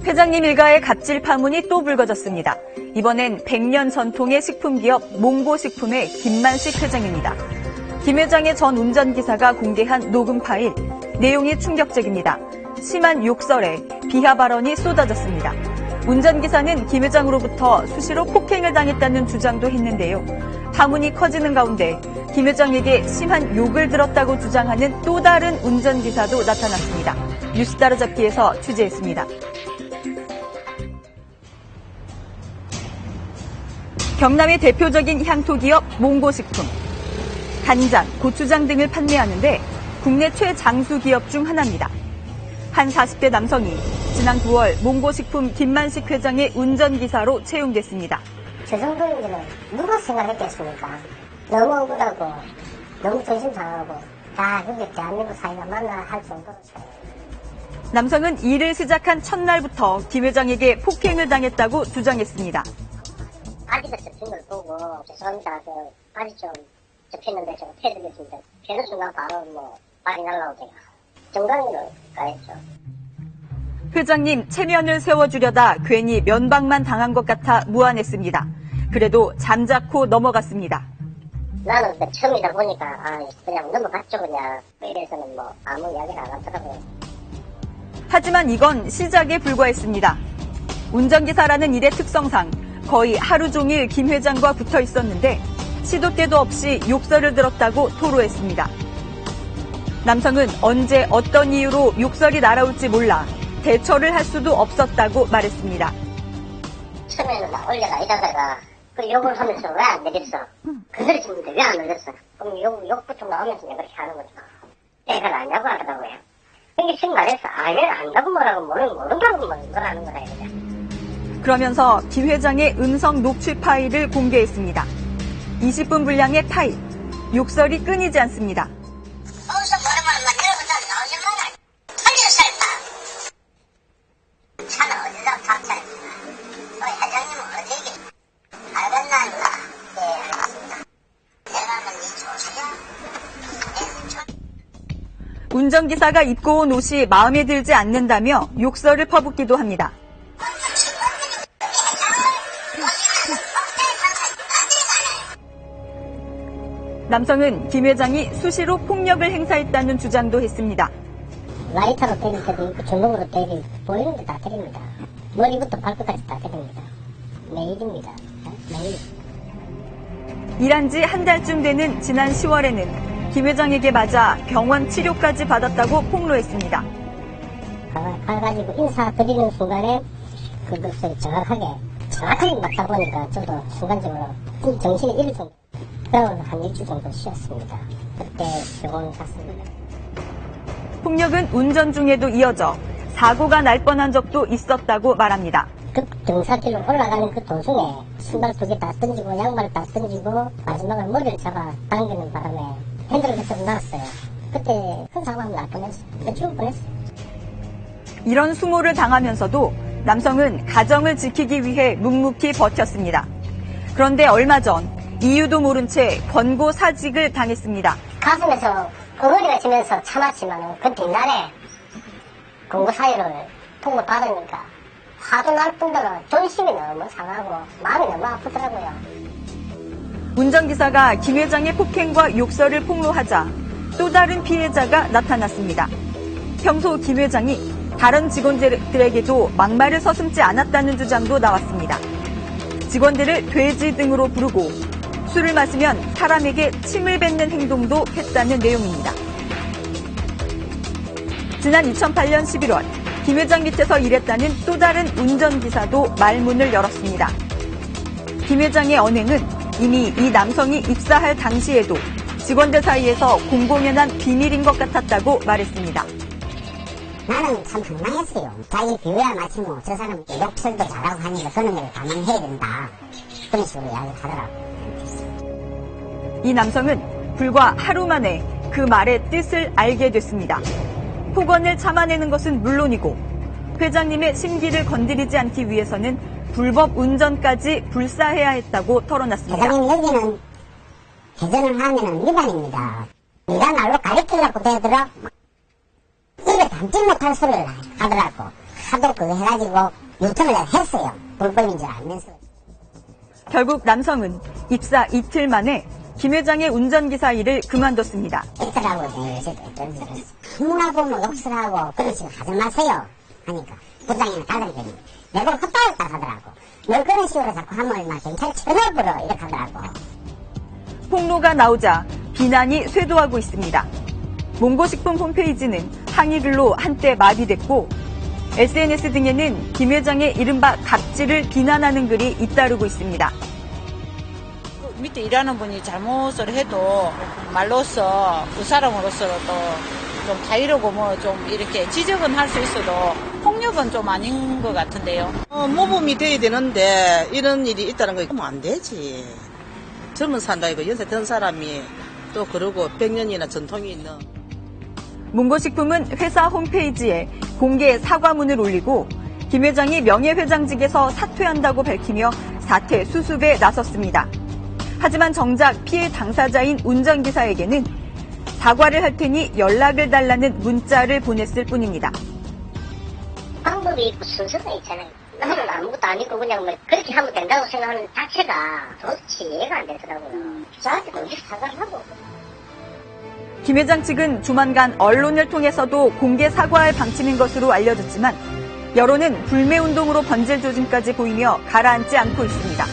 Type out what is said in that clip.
회장님 일가의 갑질 파문이 또 불거졌습니다. 이번엔 100년 전통의 식품기업 몽고식품의 김만식 회장입니다. 김 회장의 전 운전기사가 공개한 녹음 파일, 내용이 충격적입니다. 심한 욕설에 비하 발언이 쏟아졌습니다. 운전기사는 김 회장으로부터 수시로 폭행을 당했다는 주장도 했는데요. 파문이 커지는 가운데 김 회장에게 심한 욕을 들었다고 주장하는 또 다른 운전기사도 나타났습니다. 뉴스 따라잡기에서 취재했습니다. 경남의 대표적인 향토기업 몽고식품. 간장, 고추장 등을 판매하는데 국내 최장수 기업 중 하나입니다. 한 40대 남성이 지난 9월 몽고식품 김만식 회장의 운전기사로 채용됐습니다. 저 정도인지는 누가 생각했겠습니까? 너무 억울하고 너무 정신 상하고 다 여기 대한민국 사회가 만나 할 정도로. 남성은 일을 시작한 첫날부터 김 회장에게 폭행을 당했다고 주장했습니다. 바지가 접힌 걸 보고 죄송합니다. 바지 좀 접혔는데 제가 패드리겠습니다. 패는 순간 바로 발이 날라오대요. 정강이를 가했죠. 회장님 체면을 세워주려다 괜히 면박만 당한 것 같아 무안했습니다. 그래도 잠자코 넘어갔습니다. 나는 처음이다 보니까 그냥 넘어갔죠 그냥. 이래서는 아무 이야기를 안 하더라고요. 하지만 이건 시작에 불과했습니다. 운전기사라는 일의 특성상 거의 하루 종일 김 회장과 붙어 있었는데 시도 때도 없이 욕설을 들었다고 토로했습니다. 남성은 언제 어떤 이유로 욕설이 날아올지 몰라 대처를 할 수도 없었다고 말했습니다. 처음에는 막 올려가 이러다가 그 욕을 하면서 왜 안 내렸어? 그 소리 듣는데 왜 안 내렸어? 그럼 욕부터 나오면서 내가 그렇게 하는 거죠. 애가 나냐고 하더라고요. 이게 지금 말해서 왜 안다고 뭐라고 모른다고 뭐라는 거라 이거죠. 그러면서 김 회장의 음성 녹취 파일을 공개했습니다. 20분 분량의 파일, 욕설이 끊이지 않습니다. 어디서 뭐라만 여러분 다 나오지 마라. 살려살다. 차는 어디서 박차야. 회장님은 어디게? 알겠나? 네, 알겠습니다. 내가 이 조사야. 운전기사가 입고 온 옷이 마음에 들지 않는다며 욕설을 퍼붓기도 합니다. 남성은 김 회장이 수시로 폭력을 행사했다는 주장도 했습니다. 라이터로 때릴 때도 있고 전동으로 때리고 보이는 데 다 때립니다. 머리부터 발끝까지 다 때립니다. 매일입니다. 매일. 일한 지 한 달쯤 되는 지난 10월에는 김 회장에게 맞아 병원 치료까지 받았다고 폭로했습니다. 가가지고 인사드리는 순간에 그것을 정확하게 맞다 보니까 저도 순간적으로 정신이 잃을 정도. 그러고 한 일주일 정도 쉬었습니다. 그때 병원 갔습니다. 폭력은 운전 중에도 이어져 사고가 날 뻔한 적도 있었다고 말합니다. 등산길로 올라가는 그 도중에 신발 2개 다 던지고 양말 다 던지고 마지막에 머리를 잡아 당기는 바람에 핸들을 계속 놨어요. 그때 큰 사고가 날 뻔했어요. 죽을 뻔했어요. 이런 수모를 당하면서도 남성은 가정을 지키기 위해 묵묵히 버텼습니다. 그런데 얼마 전 이유도 모른 채 권고 사직을 당했습니다. 가슴에서 엉어리가 지면서 참았지만 그 뒷날에 권고 사유를 통보받으니까 화도 날 뿐더러 존심이 너무 상하고 마음이 너무 아프더라고요. 운전기사가 김 회장의 폭행과 욕설을 폭로하자 또 다른 피해자가 나타났습니다. 평소 김 회장이 다른 직원들에게도 막말을 서슴지 않았다는 주장도 나왔습니다. 직원들을 돼지 등으로 부르고 술을 마시면 사람에게 침을 뱉는 행동도 했다는 내용입니다. 지난 2008년 11월 김 회장 밑에서 일했다는 또 다른 운전기사도 말문을 열었습니다. 김 회장의 언행은 이미 이 남성이 입사할 당시에도 직원들 사이에서 공공연한 비밀인 것 같았다고 말했습니다. 나는 참 황당했어요. 자기 비유야 마치 저 사람 욕설도 잘하고 하니까 그런 걸 감안해야 된다. 그런 식으로 이야기를 하더라고요. 이 남성은 불과 하루 만에 그 말의 뜻을 알게 됐습니다. 폭언을 참아내는 것은 물론이고 회장님의 심기를 건드리지 않기 위해서는 불법 운전까지 불사해야 했다고 털어놨습니다. 회장님 여기는 회전을 하면 위반입니다. 네가 날로 가리키려고 대들어 입에 담지 못할 소리를 하더라고. 하도 그거 해가지고 유턴을 했어요. 불법인 줄 알면서. 결국 남성은 입사 이틀 만에 김 회장의 운전기사 일을 그만뒀습니다. 있더라고, 내가 요새 아무나 보면 욕설 하고, 그런 식으로 하지 마세요. 하니까, 부장이나 다른 편이. 내가 헛다였다 하더라고. 너 그런 식으로 자꾸 하면 얼마 경찰 전화부러 이렇게 하더라고. 폭로가 나오자 비난이 쇄도하고 있습니다. 몽고식품 홈페이지는 항의글로 한때 마비됐고 SNS 등에는 김 회장의 이른바 갑질을 비난하는 글이 잇따르고 있습니다. 밑에 일하는 분이 잘못을 해도 말로써 그 사람으로서도 좀 자유롭고 뭐 좀 이렇게 지적은 할 수 있어도 폭력은 좀 아닌 것 같은데요. 모범이 돼야 되는데 이런 일이 있다는 거 하면 안 되지. 젊은 산다 이거 연세 든 사람이 또 그러고 100년이나 전통이 있는. 몽고식품은 회사 홈페이지에 공개 사과문을 올리고 김 회장이 명예회장직에서 사퇴한다고 밝히며 사퇴 수습에 나섰습니다. 하지만 정작 피해 당사자인 운전기사에게는 사과를 할 테니 연락을 달라는 문자를 보냈을 뿐입니다. 방법이 있고 순서가 있잖아요. 나는 아무것도 아니고 그냥 뭐 그렇게 하면 된다고 생각하는 자체가 도대체 이해가 안 되더라고요. 저한테 어디서 사과를 하고. 김 회장 측은 조만간 언론을 통해서도 공개 사과할 방침인 것으로 알려졌지만 여론은 불매운동으로 번질 조짐까지 보이며 가라앉지 않고 있습니다.